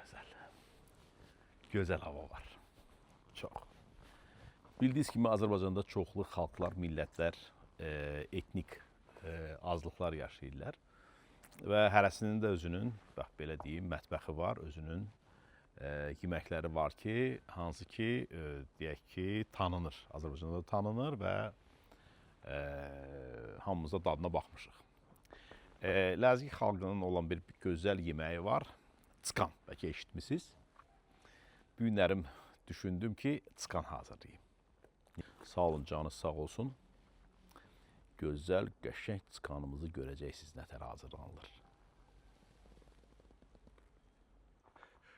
gözəl. Gözəl hava var. Çox. Bildiyiniz kimi Azərbaycanda çoxlu xalqlar, millətlər, etnik azlıqlar yaşayırlar. Və hərəsinin də özünün, bax belə deyim, mətbəxi var, özünün yeməkləri var ki, hansı ki, deyək ki, tanınır. Azərbaycanda da tanınır və hamımız da dadına baxmışıq. Ləzgi xalqının olan bir gözəl yeməyi var, çıqan, bəlkə eşitmişsiniz. Bu günlərim düşündüm ki, çıqan hazırlayayım. Sağ olun, canınız sağ olsun. Gözəl, qəşəng çıqanımızı görəcəksiniz nətər hazırlanılır.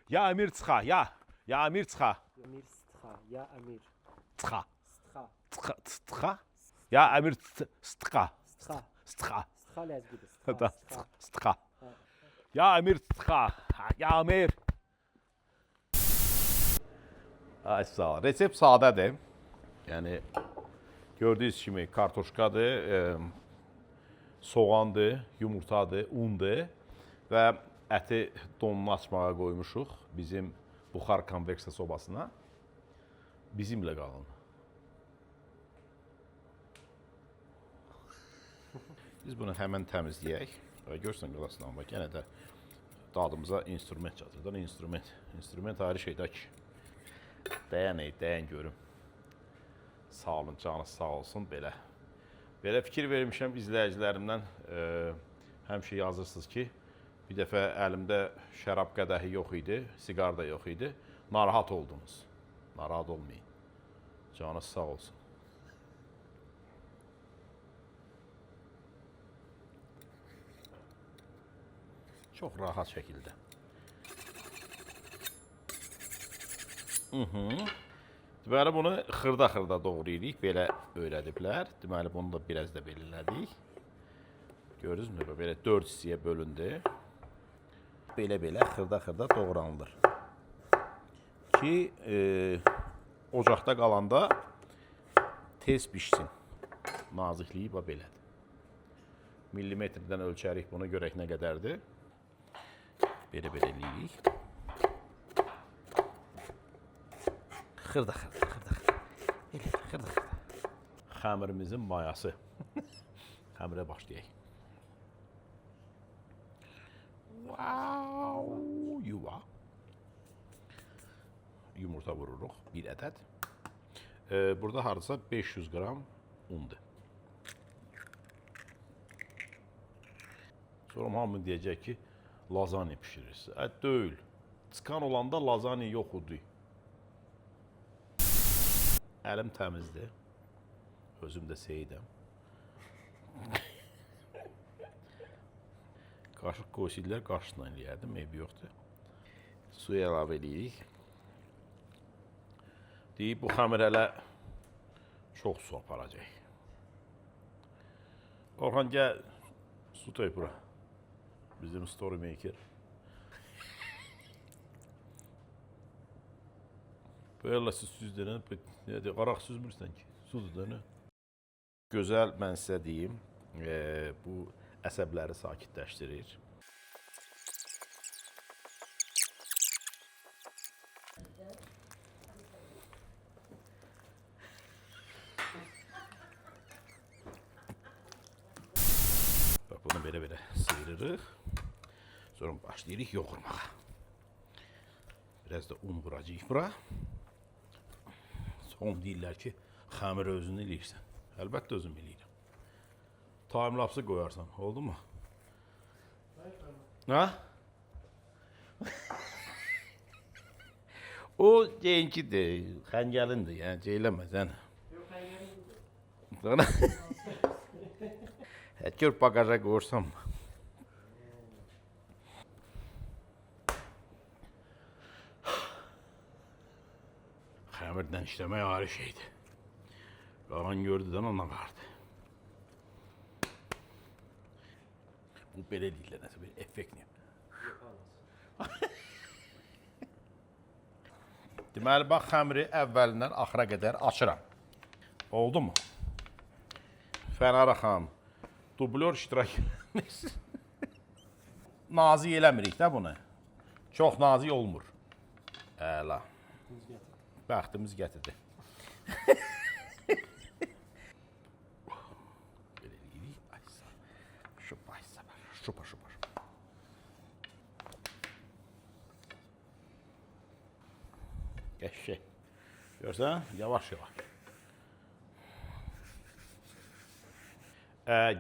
Ya əmir çıxa, ya əmir çıxa. Əmir sıtıxa, ya əmir. Çıxa. Sıtıxa. Çıxa? Ya əmir sıtıxa. Sıtıxa. Sıtıxa. Sıtıxa ləzgidir. Sıtıxa. Sıtıxa. Ya əmir çıxa, ya əmir. Ay sağ ol. Resept sadədir. Yəni, gördüyünüz kimi kartoşkadır, soğandır, yumurtadır, undur və əti donunu açmağa qoymuşuq bizim buxar konveksiya sobasına. Bizimlə qalın. Biz bunu həmən təmizləyək. Görsən qalasından bax, yenə də dadımıza instrument çatırdan. İnstrument ayrı şeydə ki. Dəyən görüm. Sağ olun, canınız sağ olsun, belə. Belə fikir vermişəm izləyicilərimdən, həmişə yazırsınız ki, bir dəfə əlimdə şərab qədəhi yox idi, siqar da yox idi, narahat oldunuz. Narahat olmayın, canınız sağ olsun. Çox rahat şəkildə. Deməli, bunu xırda-xırda doğrayırıq, belə öyrədiblər. Deməli, bunu da biraz da belirlədik. Görürsünüz mü? Belə 4 hissəyə bölündü. Belə-belə xırda-xırda doğranılır. Ki, ocaqda qalanda tez pişsin. Nazikliyi belədir. Millimetrdən ölçərik, bunu görək nə qədərdir. Belə-belə eləyirik. Xırda-xırda. Xəmirimizin mayası. Xəmirə başlayaq. Yuva. Yumurta vururuq, bir ədəd. Burada hardasa 500 qram undur. Sonra hamı deyəcək ki, lazanya pişirirsiniz. Deyil. Çıqan olanda lazanya yox idi. Əlim təmizdir. Özüm də seyidəm. Qaşıq qoysillər, qaşıqla eləyərdim, eybi yoxdur. Suyu əlavə edirik. Deyib, bu xəmir hələ çox su aparacaq. Orxan, gəl, su töy bura. Bizim story maker. Böyle süzdürən, qaraq süzmürsən ki, sudur da nə? Gözəl, mən sizə deyim, bu əsəbləri sakitləşdirir. Bax, bunu belə-belə sıyırırıq. Sonra başlayırıq yoğurmağa. Biraz da un vuracağıq bura. Son deyirlər ki, xəmir özünü eləyirsən. Əlbəttə özüm eləyirəm. Time-lapsı qoyarsan, oldu mu? Ha? O deyinkidir, xəngəlindir, yəni ceyləməz, yəni. Yox, xəngəlin. Gör, bagaja qoyursam. Xəmirdən işləmək ayrı şeydir. Qalan gördüdən ona vardı. Bu belə deyirlər, nəsə bir effektli. Deməli, bax, xəmiri əvvəlindən axıra qədər açıram. Oldu mu? Fənara xanım, dublör iştirak etmiş. Nazik eləmirik də bunu. Çox nazik olmur. Əla. Düz gətir. Bəxtimiz gətirdi. Belə eləyirik. Aysa. Şupa, şupa, şupa. Qəşşək. Görsən, yavaş-yavaş.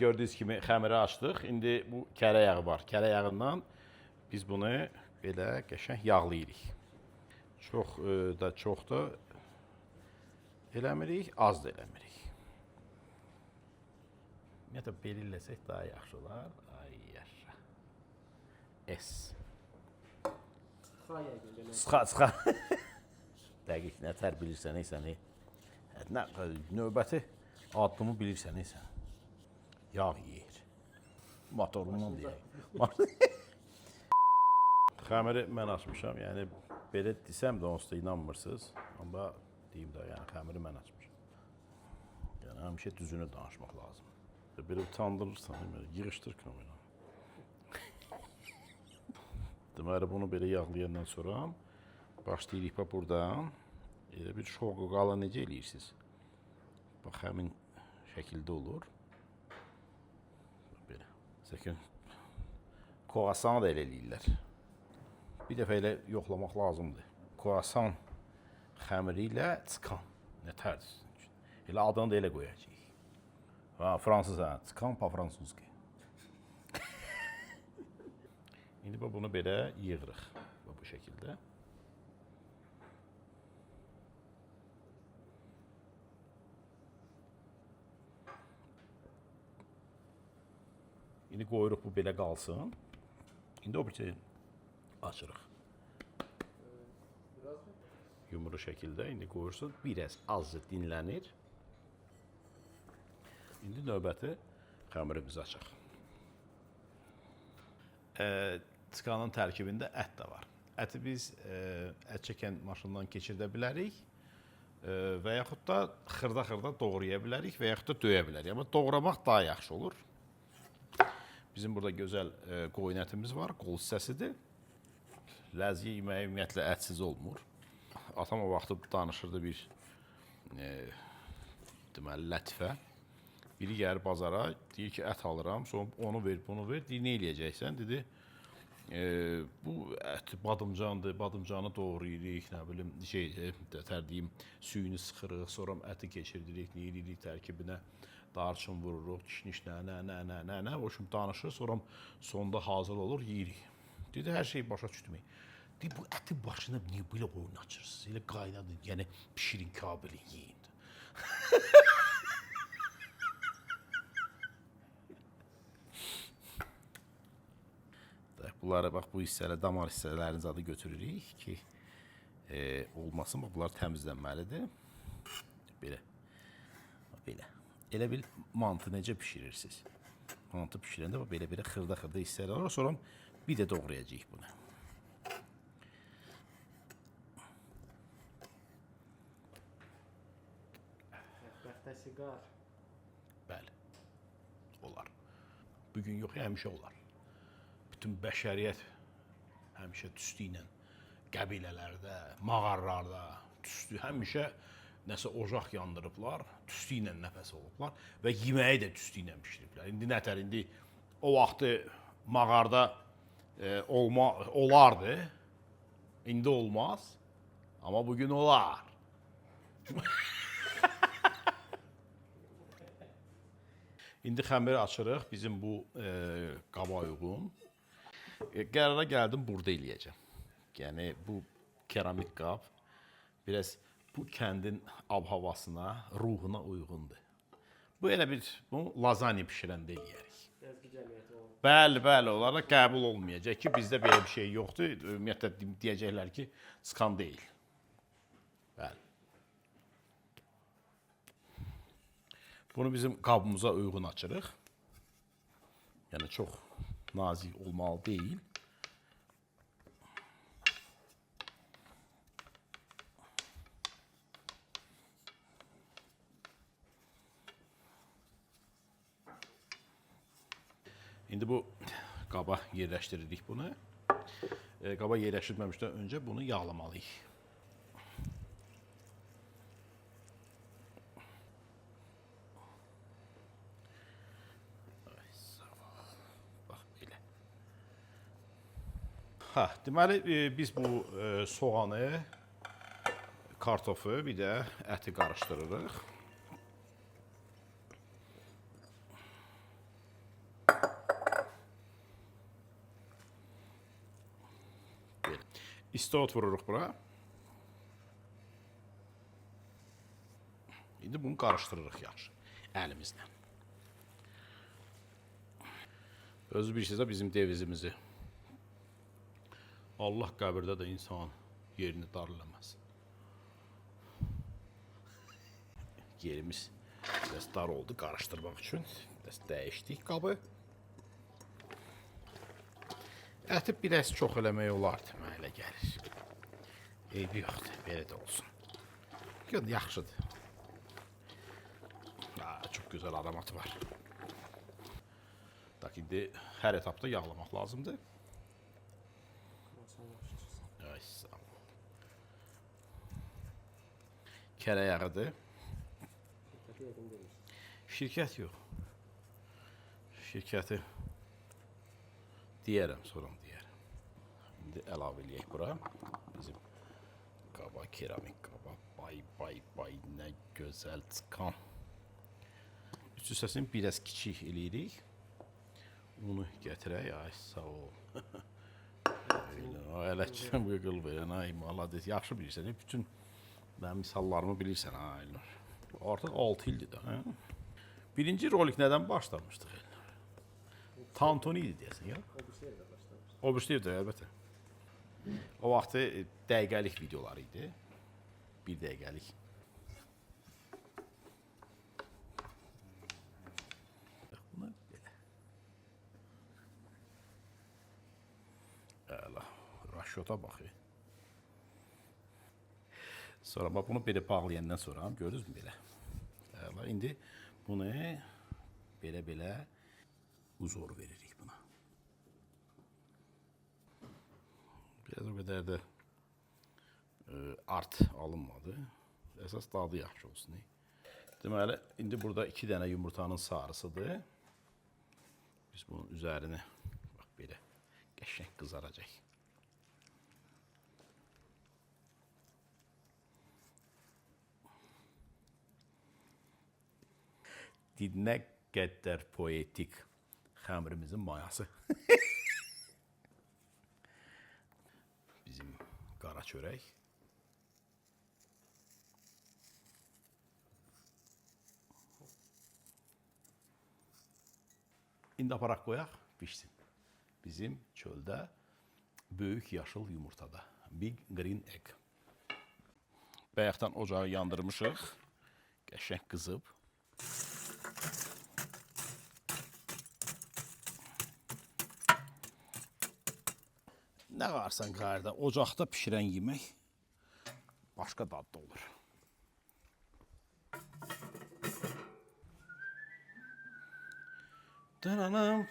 Gördüyünüz kimi xəmiri açdıq. İndi bu kərə yağı var. Kərə yağından biz bunu belə qəşəng yağlayırıq. Çox da eləmirik, az da eləmirik. Ümumiyyətlə, belə eləsək daha yaxşı olar. Ay yaşa. Sıxa yəqin demək. Sıxa. Dəqiq, nə tər bilirsən, neysən. Növbəti addımı bilirsən, neysən. Yağ yeyir. Motorundan deyək. Xəmiri mən açmışam, yəni belə desəm də onsuz da inanmırsınız. Amma deyim də, yəni xəmiri mən açmışam. Yəni həmişə düzünü danışmaq lazım. Belə utandırırsan, yığışdır knobuyla. Deməli, bunu belə yağlayandan sonra başlayırıq bax buradan. Elə bir şoğu qala necə eləyirsiniz? Bax, həmin şəkildə olur. Belə. Səkin, koasan da elə eləyirlər. Bir dəfə elə yoxlamaq lazımdır. Koasan xəmiri ilə çıkan. Nə tərdir? Elə adını da elə qoyacaq. Fransız, çıkan pa fransuski. İndi bunu belə yığırıq. Bu şəkildə. İndi qoyuruq bu belə qalsın. İndi o bir açırıq. Yumru şəkildə indi qoyursun. Biraz azca dinlənir. İndi növbəti xəmirimizi açaq. Çıkanın tərkibində ət də var. Əti biz ət çəkən maşından keçirdə bilərik və yaxud da xırda-xırda doğraya bilərik və yaxud da döyə bilərik. Amma doğramaq daha yaxşı olur. Bizim burada gözəl qoyun ətimiz var, qol hissəsidir. Ləzgiyə yeməyi ümumiyyətlə ətsiz olmur. Atam o vaxtı danışırdı bir deməli lətifə. Biri gəlir bazara, deyir ki, ət alıram, sonra onu ver, bunu ver. Deyir, nə eləyəcəksən? Dedi, bu ət badımcandır, badımcanı doğrayırıq, nə bilim, deyim, suyunu sıxırıq, sonra əti keçiririk, nə eləyirik tərkibinə, darçın vururuq, kişniş, nə, o şum danışır, sonra sonda hazır olur, yeyirik. Dedi, hər şey başa düşdümük. Deyir, bu əti başına niyə belə oyun açırsınız? Elə qaynadır, yəni pişirin kabili yeyin. Bunları bax bu hissələ, damar hissələrini zadı götürürük ki, olmasın. Bunlar təmizlənməlidir. Belə. Belə. Elə bil mantı necə pişirirsiniz? Mantı pişirəndə belə xırda-xırda hissələr var. Sonra bir də doğrayacağıq bunu. Mətbəxdə siqar. Bəli. Olar. Bugün yox, həmişə olar. Bütün bəşəriyyət həmişə tüstü ilə qəbilələrdə, mağarlarda tüstü, həmişə nəsə ocaq yandırıblar, tüstü ilə nəfəs olublar və yeməyi də tüstü ilə pişiriblər. İndi nətər, indi o vaxtı mağarda olardı, indi olmaz, amma bugün olar. İndi xəmiri açırıq, bizim bu qaba uyğun. Qərara gəldim, burada eləyəcəm. Yəni, bu keramik qab biraz bu kəndin ab-havasına, ruhuna uyğundur. Bu elə bir, bu lazanya pişirəndə eləyərik. Ləzgi cəmiyyəti olur. Bəli, onlara qəbul olmayacaq ki, bizdə belə bir şey yoxdur. Ümumiyyətlə, deyəcəklər ki, çıxan deyil. Bəli. Bunu bizim qabımıza uyğun açırıq. Yəni, çox nazik olmalı deyil. İndi bu qaba yerləşdiririk bunu. qaba yerləşdirməmişdən öncə bunu yağlamalıyıq. Bax belə. Deməli biz bu soğanı, kartofu, bir də əti qarışdırırıq. İstot vururuq bura. İndi bunu qarışdırırıq yaxşı, əlimizlə. Özü bilirsiniz də bizim devizimizi. Allah qəbirdə də insan yerini dar eləməz. Yerimiz biraz dar oldu qarışdırmaq üçün. Biraz dəyişdik qabı. Əti biraz çox eləmək olardı, mənə elə gəlir. Eybi yoxdur, belə də olsun. Yaxşıdır. Çox gözəl aromatı var. İndi hər etapda yağlamaq lazımdır. Ay, sağ ol. Kərə yağıdır. Şirkət yox. Şirkəti deyərəm, sonra deyərəm. İndi əlavə eləyək bura. Bizim qaba, keramik qaba. Bay, nə gözəl çıxan. Üç hissəsini biraz kiçik eləyirik. Unu gətirək, ay sağ ol. Ələkçəm qıqıl verən, ay malades. Yaxşı bilirsən, bütün mənim misallarımı bilirsən, ay Elnur. Artıq 6 ildir də. Birinci rolik nədən başlamışdıq Elnur? Tantuni idi deyəsən, ya? Obürsiyevdə, əlbəttə. O vaxtı dəqiqəlik videolar idi. 1 dəqiqəlik. Buna belə. Əla, raşota baxı. Sonra bax, bunu belə bağlayandan sonra, görürüz mü belə? Əla, indi bunu belə uzor veririk buna. Biraz o qədər də art alınmadı. Əsas dadı yaxşı olsun. Deməli, indi burada 2 dənə yumurtanın sarısıdır. Biz bunun üzərini bax belə qəşəng qızaracaq. Nə qədər poetik xəmirimizin mayası. Bizim qara çörək. İndi aparaq qoyaq, pişsin. Bizim çöldə böyük yaşıl yumurtada. Big green egg. Bayaqdan ocağı yandırmışıq. Qəşəng qızıb. Nə qarsan qarda, ocaqda pişirən yemək başqa dadda olur. Dananam.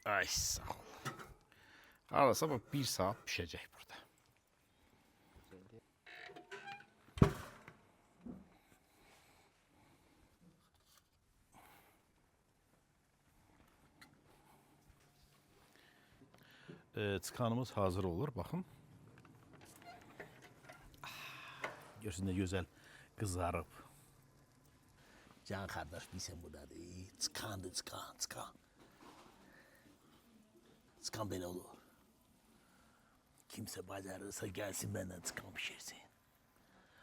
Ay sağ ol. Arasa bak 1 saat pişecek burada. Tıkanımız hazır olur, bakın. Görsün ne güzel kızarıp. Can kardeş bilsen burada değil. Tıkandı, tıkan. Tıkan böyle olur. Kimse bacarırsa gelsin benden tıkan pişirsin.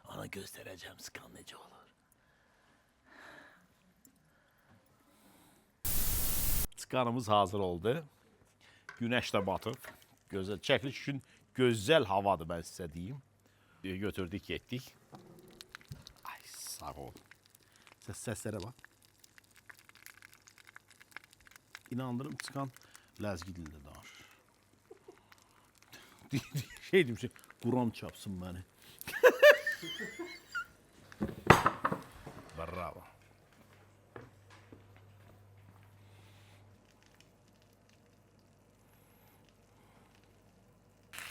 Ona göstereceğim tıkan nece olur. Tıkanımız hazır oldu. Güneş de batıp. Güzel. Çəkiliş üçün gözəl havadır, ben size diyeyim. Götürdük, getdik. Ay sağ ol. Səslərə bax. İnandırım, çıkan ləzgi dildə danışır. Şey demişim, Quran çapsın beni. Bravo.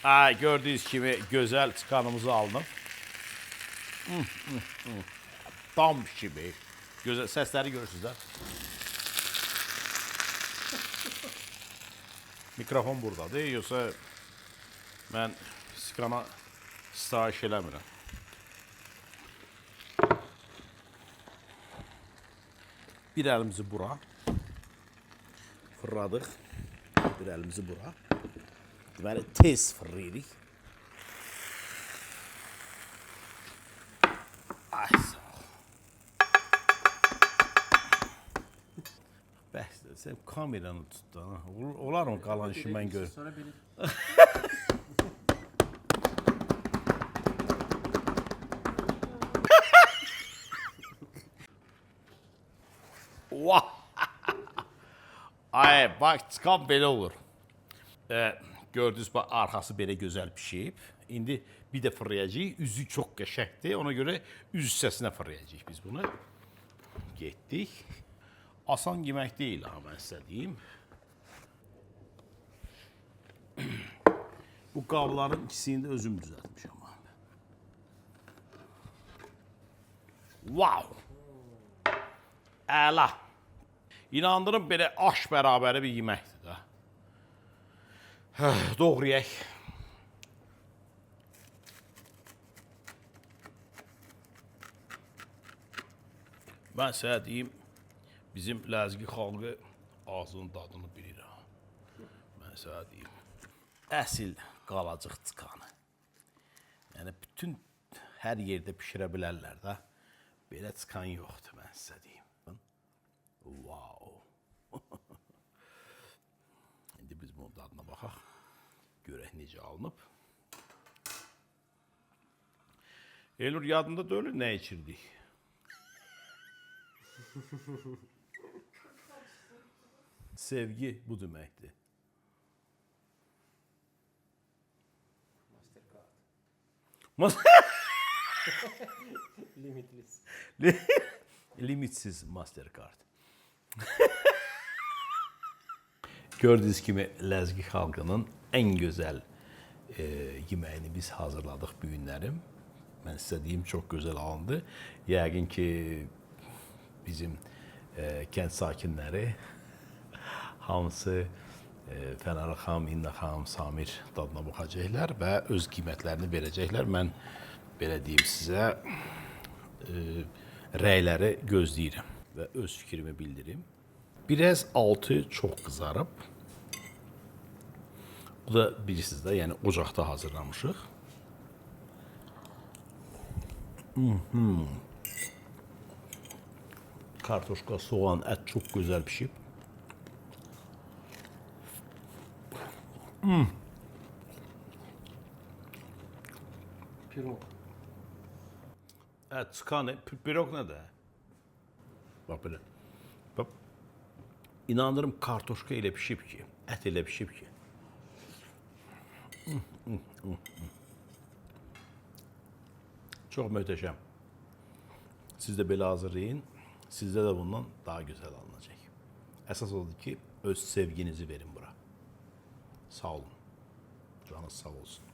Ay, gördüğünüz kimi gözəl çıkanımızı aldım. Tam kimi. Gözəl səsləri görürsünüz də. Mikrofon buradadır, yoxsa mən skana sitayiş eləmirəm. Bir əlimizi bura fırladıq. Bir əlimizi bura. Deməli, tez fırlayırıq. Ay, sağ ol. Bəsdir, sən kameranı tut da. Olar mı qalan işi mən görüm? Sonra belə Vah! Ay, bax, çıxan belə olur. Gördünüz, bax, arxası belə gözəl pişib. İndi bir də fırlayacağıq. Üzü çox qəşəngdir. Ona görə üz hissəsinə fırlayacağıq biz bunu. Getdik. Asan yemək deyil, ha, mən sizə deyim. Bu qabların ikisini də özüm düzəltmişəm. Wow! Əla! İnandırım, belə aş bərabəri bir yeməkdir də. Doğrayaq. Mən sizə deyim, bizim Ləzgi xalqı ağzının dadını bilir. Mən sizə deyim, əsil qalacaq çıkanı. Yəni, bütün hər yerdə pişirə bilərlər də. Belə çıkan yoxdur, mən sizə deyim. Wow! İndi biz bunun dadına baxaq. Görək necə alınıb. Elnur, yadında da ölür, nə içirdik? Sevgi bu deməkdir. limitless. Limitsiz Mastercard. Gördüyünüz kimi Ləzgi xalqının ən gözəl yeməyini biz hazırladıq bu günlərim. Mən sizə deyim, çox gözəl alındı. Yəqin ki, bizim kənd sakinləri hamısı Fənarə xanım, İnna xanım, Samir dadına baxacaqlar və öz qiymətlərini verəcəklər. Mən belə deyim sizə, rəyləri gözləyirəm və öz fikrimi bildirim. Biraz altı çox qızarıb. Bu da bilirsiniz də, yəni ocaqda hazırlamışıq. Kartoşka, soğan, ət çox gözəl pişib. Pirog. Çıkan, pirog nə də? Bax belə. Bax. İnanırım, kartoşka elə pişib ki, ət elə pişib ki. Çox möhtəşəm. Siz də belə hazırlayın. Sizdə də bundan daha gözəl alınacaq. Əsas odur ki, öz sevginizi verin bura. Sağ olun. Canınız sağ olsun.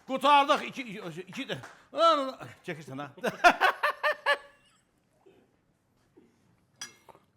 Qurtardıq. İki də. Çəkirsən, ha?